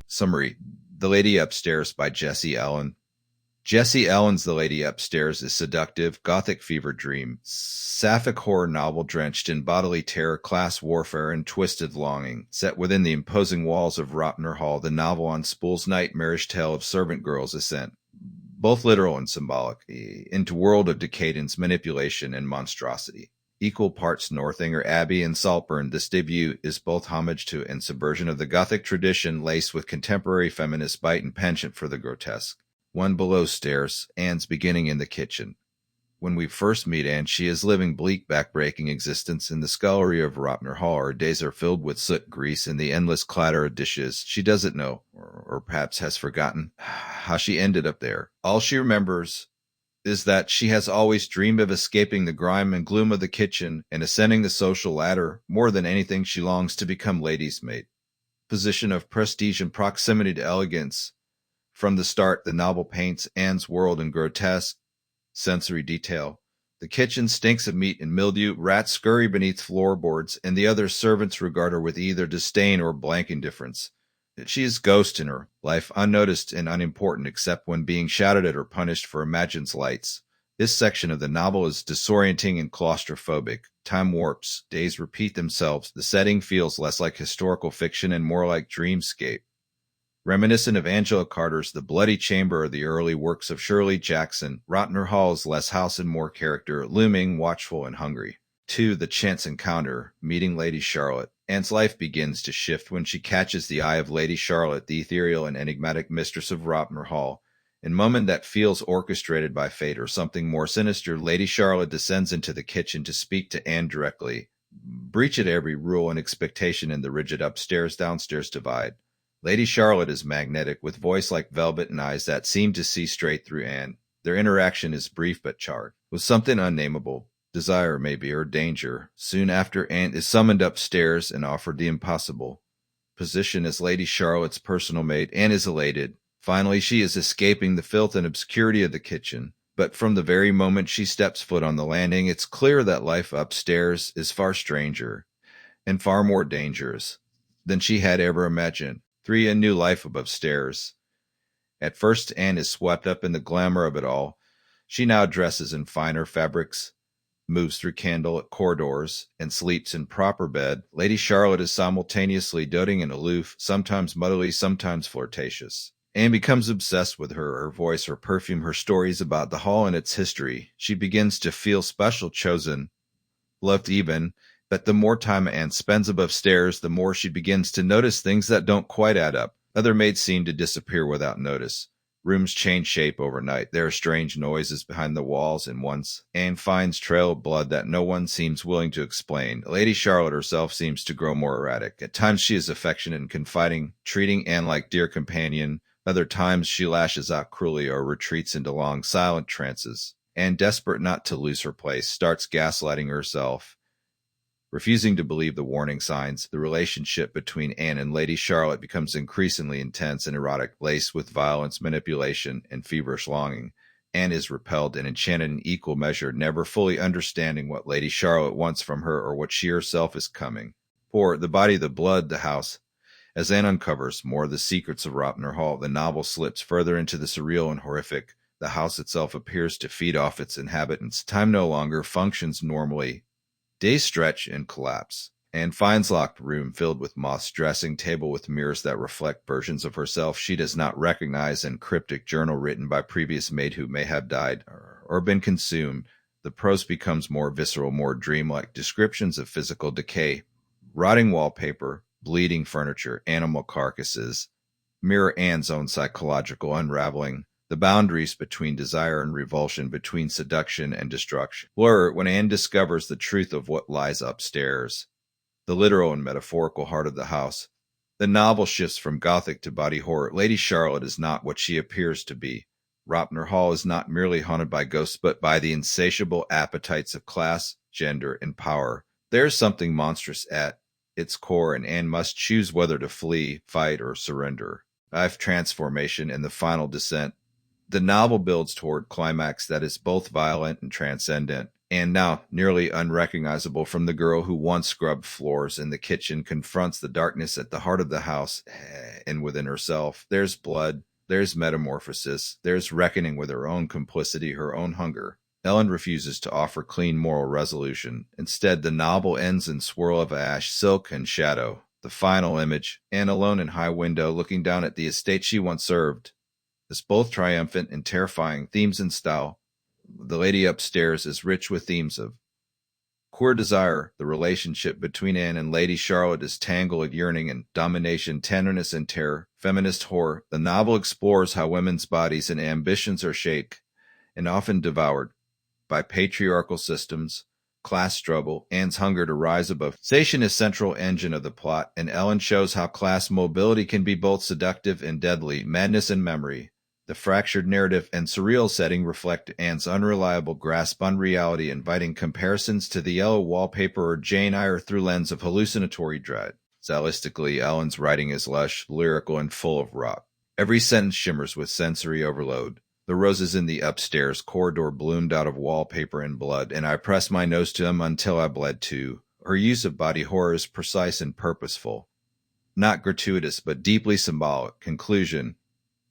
Summary: The Ladie Upstairs by Jessie Elland. Jessie Elland's The Ladie Upstairs is seductive, gothic fever dream, sapphic horror novel drenched in bodily terror, class warfare, and twisted longing. Set within the imposing walls of Ropner Hall, the novel unspools nightmarish tale of servant girls' ascent, both literal and symbolic, into world of decadence, manipulation, and monstrosity. Equal parts Northanger Abbey and Saltburn, this debut is both homage to and subversion of the Gothic tradition, laced with contemporary feminist bite and penchant for the grotesque. One below stairs, Anne's beginning in the kitchen. When we first meet Anne, she is living bleak, backbreaking existence in the scullery of Ropner Hall. Her days are filled with soot, grease, and the endless clatter of dishes. She doesn't know, or perhaps has forgotten, how she ended up there. All she remembers is that she has always dreamed of escaping the grime and gloom of the kitchen and ascending the social ladder. More than anything, she longs to become lady's maid. Position of prestige and proximity to elegance. From the start, the novel paints Anne's world in grotesque sensory detail. The kitchen stinks of meat and mildew, rats scurry beneath floorboards, and the other servants regard her with either disdain or blank indifference. She is ghost in her life, unnoticed and unimportant except when being shouted at or punished for imagined slights. This section of the novel is disorienting and claustrophobic. Time warps, days repeat themselves, the setting feels less like historical fiction and more like dreamscape. Reminiscent of Angela Carter's The Bloody Chamber or the early works of Shirley Jackson, Ropner Hall is less house and more character, looming, watchful, and hungry. 2. The chance encounter, meeting Lady Charlotte. Anne's life begins to shift when she catches the eye of Lady Charlotte, the ethereal and enigmatic mistress of Ropner Hall. In a moment that feels orchestrated by fate or something more sinister, Lady Charlotte descends into the kitchen to speak to Anne directly. Breach at every rule and expectation in the rigid upstairs-downstairs divide. Lady Charlotte is magnetic, with voice like velvet and eyes that seem to see straight through Anne. Their interaction is brief but charged with something unnameable. Desire, maybe, or danger. Soon after, Anne is summoned upstairs and offered the impossible. Position as Lady Charlotte's personal maid, Anne is elated. Finally, she is escaping the filth and obscurity of the kitchen. But from the very moment she steps foot on the landing, it's clear that life upstairs is far stranger and far more dangerous than she had ever imagined. 3. A new life above stairs. At first, Anne is swept up in the glamour of it all. She now dresses in finer fabrics, moves through candlelit corridors, and sleeps in proper bed. Lady Charlotte is simultaneously doting and aloof, sometimes motherly, sometimes flirtatious. Anne becomes obsessed with her voice, her perfume, her stories about the hall and its history. She begins to feel special, chosen, loved even. But the more time Anne spends above stairs, the more she begins to notice things that don't quite add up. Other maids seem to disappear without notice. Rooms change shape overnight. There are strange noises behind the walls, and once Anne finds trail of blood that no one seems willing to explain. Lady Charlotte herself seems to grow more erratic. At times she is affectionate and confiding, treating Anne like dear companion. Other times she lashes out cruelly or retreats into long, silent trances. Anne, desperate not to lose her place, starts gaslighting herself. Refusing to believe the warning signs, the relationship between Anne and Lady Charlotte becomes increasingly intense and erotic, laced with violence, manipulation, and feverish longing. Anne is repelled and enchanted in equal measure, never fully understanding what Lady Charlotte wants from her or what she herself is coming. 4. The body, the blood, the house. As Anne uncovers more of the secrets of Ropner Hall, the novel slips further into the surreal and horrific. The house itself appears to feed off its inhabitants. Time no longer functions normally. Days stretch and collapse. Anne finds locked room filled with moths, dressing table with mirrors that reflect versions of herself she does not recognize, and cryptic journal written by previous maid who may have died or been consumed. The prose becomes more visceral, more dreamlike, descriptions of physical decay. Rotting wallpaper, bleeding furniture, animal carcasses mirror Anne's own psychological unraveling. The boundaries between desire and revulsion, between seduction and destruction, blur when Anne discovers the truth of what lies upstairs, the literal and metaphorical heart of the house. The novel shifts from gothic to body horror. Lady Charlotte is not what she appears to be. Ropner Hall is not merely haunted by ghosts, but by the insatiable appetites of class, gender, and power. There is something monstrous at its core, and Anne must choose whether to flee, fight, or surrender. Life transformation and the final descent. The novel builds toward climax that is both violent and transcendent. and now nearly unrecognizable from the girl who once scrubbed floors in the kitchen, confronts the darkness at the heart of the house and within herself. There's blood, there's metamorphosis, there's reckoning with her own complicity, her own hunger. Ellen refuses to offer clean moral resolution. Instead, the novel ends in swirl of ash, silk, and shadow. The final image, Anne alone in high window, looking down at the estate she once served, is both triumphant and terrifying. Themes and style. The Lady Upstairs is rich with themes of queer desire. The relationship between Anne and Lady Charlotte is tangled yearning and domination, tenderness and terror. Feminist horror. The novel explores how women's bodies and ambitions are shaped and often devoured by patriarchal systems, class struggle. Anne's hunger to rise above station is central engine of the plot, and Ellen shows how class mobility can be both seductive and deadly. Madness and memory. The fractured narrative and surreal setting reflect Anne's unreliable grasp on reality, inviting comparisons to the yellow wallpaper or Jane Eyre through lens of hallucinatory dread. Stylistically, Ellen's writing is lush, lyrical, and full of rock. Every sentence shimmers with sensory overload. The roses in the upstairs corridor bloomed out of wallpaper and blood, and I pressed my nose to them until I bled too. Her use of body horror is precise and purposeful, not gratuitous, but deeply symbolic. Conclusion.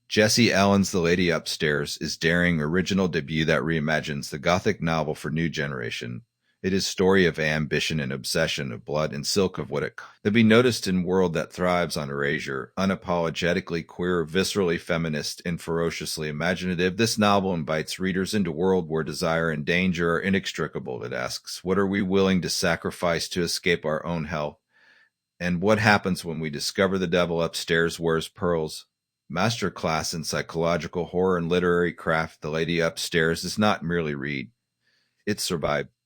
Jessie Elland's The Lady Upstairs is daring, original debut that reimagines the Gothic novel for new generation. It is a story of ambition and obsession, of blood and silk, of what it to be noticed in a world that thrives on erasure. Unapologetically queer, viscerally feminist, and ferociously imaginative, this novel invites readers into a world where desire and danger are inextricable. It asks, what are we willing to sacrifice to escape our own hell? And what happens when we discover the devil upstairs wears pearls? Masterclass in psychological horror and literary craft, The Lady Upstairs does not merely read. It survived.